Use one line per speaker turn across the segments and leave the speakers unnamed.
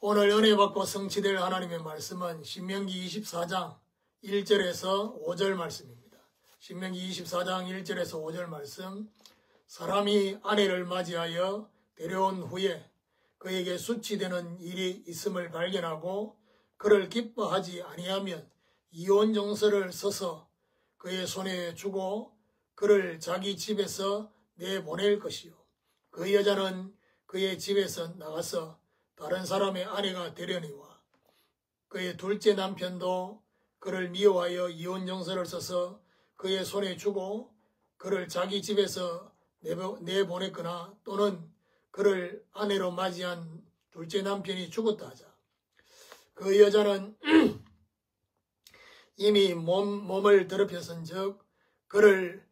오늘 은혜 받고 성취될 하나님의 말씀은 신명기 24장 1절에서 5절 말씀입니다. 신명기 24장 1절에서 5절 말씀. 사람이 아내를 맞이하여 데려온 후에 그에게 수치되는 일이 있음을 발견하고 그를 기뻐하지 아니하면 이혼 정서를 써서 그의 손에 주고 그를 자기 집에서 내보낼 것이요. 그 여자는 그의 집에서 나가서 다른 사람의 아내가 되려니와 그의 둘째 남편도 그를 미워하여 이혼 정서를 써서 그의 손에 주고 그를 자기 집에서 내보냈거나 또는 그를 아내로 맞이한 둘째 남편이 죽었다 하자. 그 여자는 이미 몸을 더럽혔은즉 그를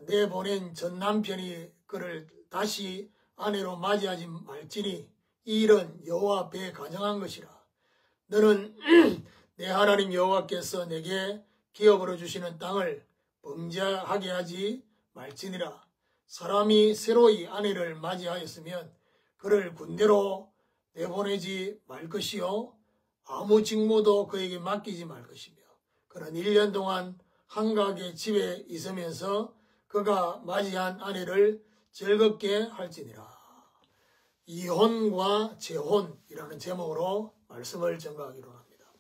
내보낸 전 남편이 그를 다시 아내로 맞이하지 말지니 이 일은 여호와 앞에 가정한 것이라. 너는 내 하나님 여호와께서 내게 기업으로 주시는 땅을 범죄하게 하지 말지니라. 사람이 새로이 아내를 맞이하였으면 그를 군대로 내보내지 말 것이요 아무 직무도 그에게 맡기지 말 것이며 그는 1년 동안 한가하게 집에 있으면서 그가 맞이한 아내를 즐겁게 할지니라. 이혼과 재혼이라는 제목으로 말씀을 전가하기로 합니다.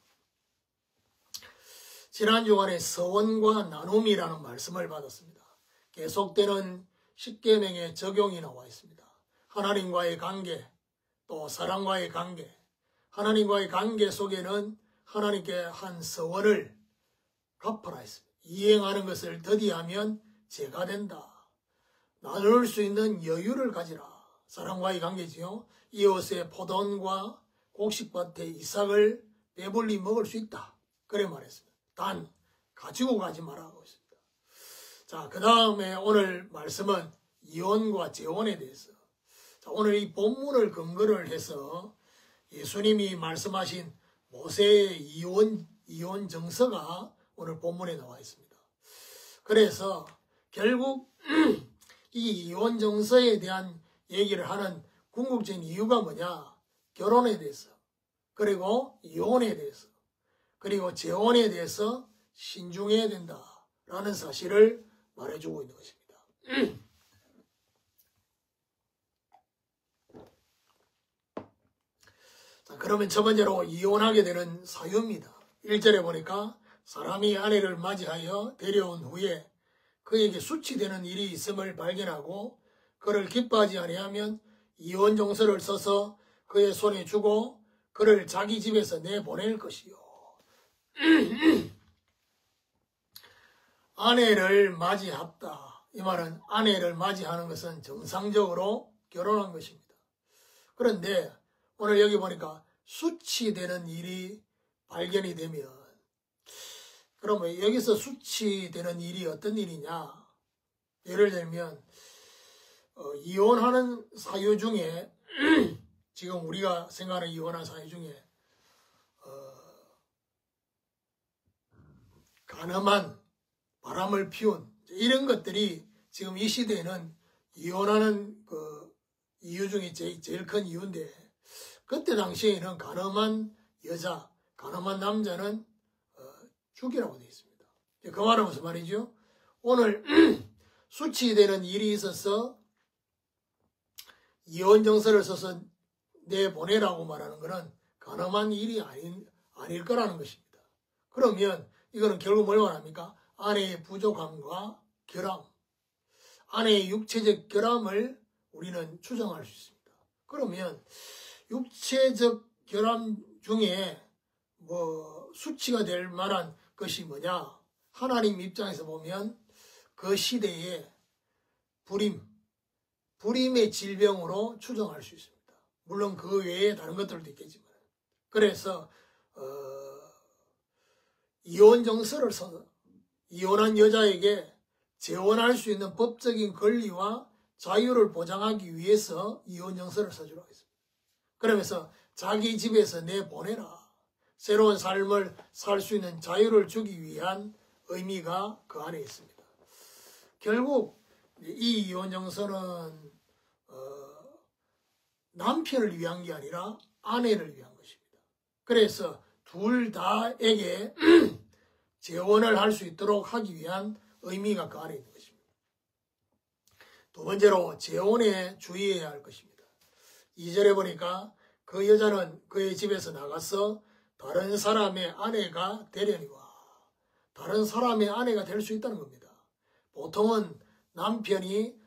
지난 주간에 서원과 나눔이라는 말씀을 받았습니다. 계속되는 십계명의 적용이 나와 있습니다. 하나님과의 관계, 또 사람과의 관계, 하나님과의 관계 속에는 하나님께 한 서원을 갚아라 했습니다. 이행하는 것을 더디하면 죄가 된다. 나눌 수 있는 여유를 가지라. 사람과의 관계지요. 이웃의 포도원과 곡식밭에 이삭을 배불리 먹을 수 있다. 그래 말했습니다. 단 가지고 가지 말라고 했습니다. 자, 그 다음에 오늘 말씀은 이혼과 재혼에 대해서. 자, 오늘 이 본문을 근거를 해서 예수님이 말씀하신 모세의 이혼 정서가 오늘 본문에 나와 있습니다. 그래서 결국 이 이혼 정서에 대한 얘기를 하는 궁극적인 이유가 뭐냐? 결혼에 대해서, 그리고 이혼에 대해서, 그리고 재혼에 대해서 신중해야 된다라는 사실을 말해주고 있는 것입니다. 자, 그러면 첫 번째로 이혼하게 되는 사유입니다. 1절에 보니까 사람이 아내를 맞이하여 데려온 후에 그에게 수치되는 일이 있음을 발견하고 그를 기뻐하지 아니하면 이혼 정서를 써서 그의 손에 주고 그를 자기 집에서 내보낼 것이요. 아내를 맞이했다. 이 말은 아내를 맞이하는 것은 정상적으로 결혼한 것입니다. 그런데 오늘 여기 보니까 수치되는 일이 발견이 되면, 그러면 여기서 수치되는 일이 어떤 일이냐? 예를 들면 이혼하는 사유 중에 지금 우리가 생각하는 이혼한 사유 중에 간음한, 바람을 피운 이런 것들이 지금 이 시대에는 이혼하는 그 이유 중에 제일 큰 이유인데, 그때 당시에는 간음한 여자, 간음한 남자는 죽이라고 되어 있습니다. 그 말은 무슨 말이죠? 오늘 수치되는 일이 있어서 이혼 정서를 써서 내보내라고 말하는 것은 간음한 일이 아닐 거라는 것입니다. 그러면 이거는 결국 뭘 말합니까? 아내의 부족함과 결함, 아내의 육체적 결함을 우리는 추정할 수 있습니다. 그러면 육체적 결함 중에 수치가 될 만한 것이 뭐냐? 하나님 입장에서 보면 그 시대의 불임의 질병으로 추정할 수 있습니다. 물론 그 외에 다른 것들도 있겠지만. 그래서 이혼 정서를 써서 이혼한 여자에게 재혼할 수 있는 법적인 권리와 자유를 보장하기 위해서 이혼 정서를 써주라고 했습니다. 그러면서 자기 집에서 내보내라. 새로운 삶을 살 수 있는 자유를 주기 위한 의미가 그 안에 있습니다. 결국 이 이혼 정서는 남편을 위한 게 아니라 아내를 위한 것입니다. 그래서 둘 다에게 재혼을 할 수 있도록 하기 위한 의미가 그 안에 있는 것입니다. 두 번째로 재혼에 주의해야 할 것입니다. 2절에 보니까 그 여자는 그의 집에서 나가서 다른 사람의 아내가 되려니와, 다른 사람의 아내가 될 수 있다는 겁니다. 보통은 남편이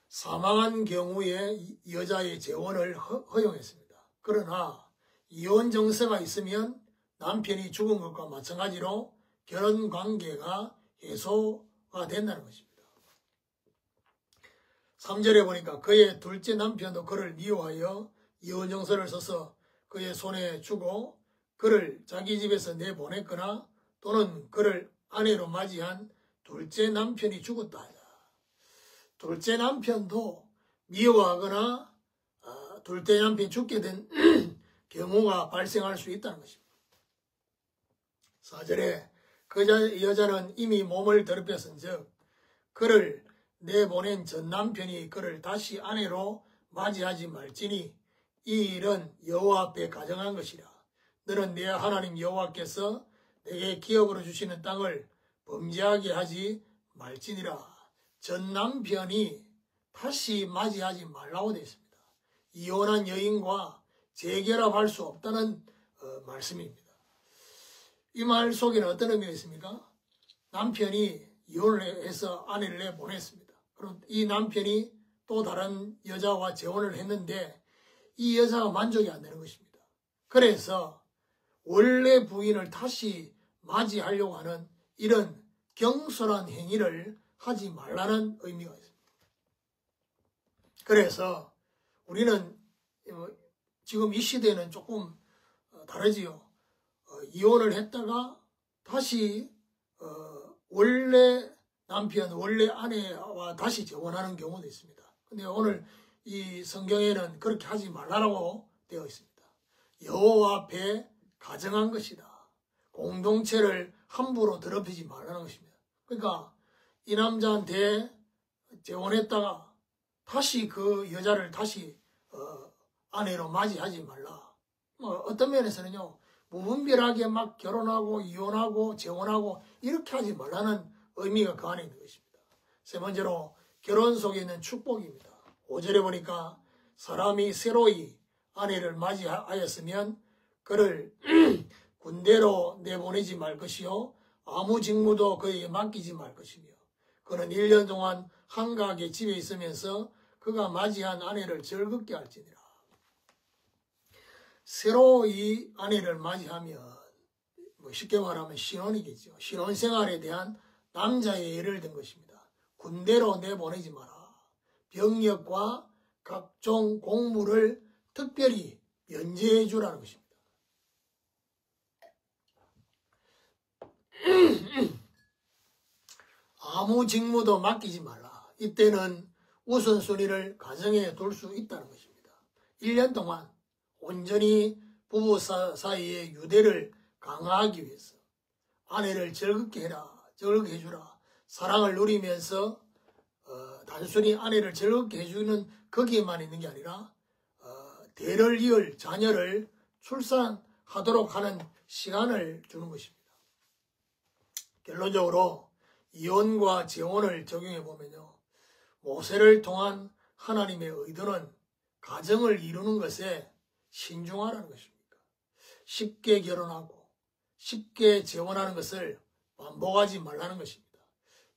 사망한 경우에 여자의 재혼을 허용했습니다. 그러나 이혼 정서가 있으면 남편이 죽은 것과 마찬가지로 결혼 관계가 해소가 된다는 것입니다. 3절에 보니까 그의 둘째 남편도 그를 미워하여 이혼 정서를 써서 그의 손에 주고 그를 자기 집에서 내보냈거나 또는 그를 아내로 맞이한 둘째 남편이 죽었다. 둘째 남편도 미워하거나 둘째 남편이 죽게 된 경우가 발생할 수 있다는 것입니다. 4절에 그 여자는 이미 몸을 더럽혔은 즉 그를 내보낸 전 남편이 그를 다시 아내로 맞이하지 말지니 이 일은 여호와 앞에 가정한 것이라. 너는 내 하나님 여호와께서 내게 기업으로 주시는 땅을 범죄하게 하지 말지니라. 전 남편이 다시 맞이하지 말라고 되어 있습니다. 이혼한 여인과 재결합할 수 없다는 말씀입니다. 이 말 속에는 어떤 의미가 있습니까? 남편이 이혼을 해서 아내를 내보냈습니다. 그럼 이 남편이 또 다른 여자와 재혼을 했는데 이 여자가 만족이 안 되는 것입니다. 그래서 원래 부인을 다시 맞이하려고 하는 이런 경솔한 행위를 하지 말라는 의미가 있습니다. 그래서 우리는 지금 이 시대는 조금 다르지요. 이혼을 했다가 다시 원래 남편, 원래 아내와 다시 재혼하는 경우도 있습니다. 근데 오늘 이 성경에는 그렇게 하지 말라고 되어 있습니다. 여호와 앞에 가정한 것이다. 공동체를 함부로 더럽히지 말라는 것입니다. 그러니까 이 남자한테 재혼했다가 다시 그 여자를 다시 아내로 맞이하지 말라. 어떤 면에서는요, 무분별하게 막 결혼하고 이혼하고 재혼하고 이렇게 하지 말라는 의미가 그 안에 있는 것입니다. 세 번째로 결혼 속에 있는 축복입니다. 5절에 보니까 사람이 새로이 아내를 맞이하였으면 그를 군대로 내보내지 말 것이요 아무 직무도 그에게 맡기지 말 것이며 그는 1년 동안 한가하게 집에 있으면서 그가 맞이한 아내를 즐겁게 할지니라. 새로 이 아내를 맞이하면 쉽게 말하면 신혼이겠죠. 신혼생활에 대한 남자의 예를 든 것입니다. 군대로 내보내지 마라. 병력과 각종 공무를 특별히 면제해 주라는 것입니다. 아무 직무도 맡기지 말라. 이때는 우선순위를 가정에 둘 수 있다는 것입니다. 1년 동안 온전히 부부 사이의 유대를 강화하기 위해서 아내를 즐겁게 해라, 즐겁게 해주라. 사랑을 누리면서 단순히 아내를 즐겁게 해주는 거기에만 있는 게 아니라 대를 이을 자녀를 출산하도록 하는 시간을 주는 것입니다. 결론적으로 이혼과 재혼을 적용해 보면요, 모세를 통한 하나님의 의도는 가정을 이루는 것에 신중하라는 것입니다. 쉽게 결혼하고 쉽게 재혼하는 것을 반복하지 말라는 것입니다.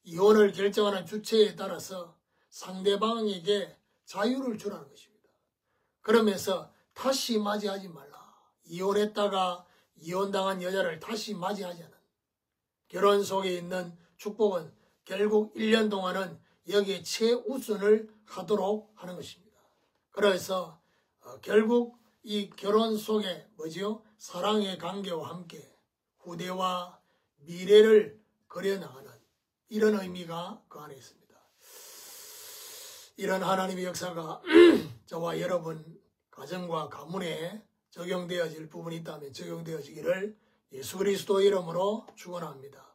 이혼을 결정하는 주체에 따라서 상대방에게 자유를 주라는 것입니다. 그러면서 다시 맞이하지 말라. 이혼했다가 이혼당한 여자를 다시 맞이하지 않는 결혼 속에 있는 축복은 결국 1년 동안은 여기에 최우선을 하도록 하는 것입니다. 그래서 결국 이 결혼 속에 뭐지요? 사랑의 관계와 함께 후대와 미래를 그려나가는 이런 의미가 그 안에 있습니다. 이런 하나님의 역사가 저와 여러분 가정과 가문에 적용되어질 부분이 있다면 적용되어지기를 예수 그리스도의 이름으로 축원합니다.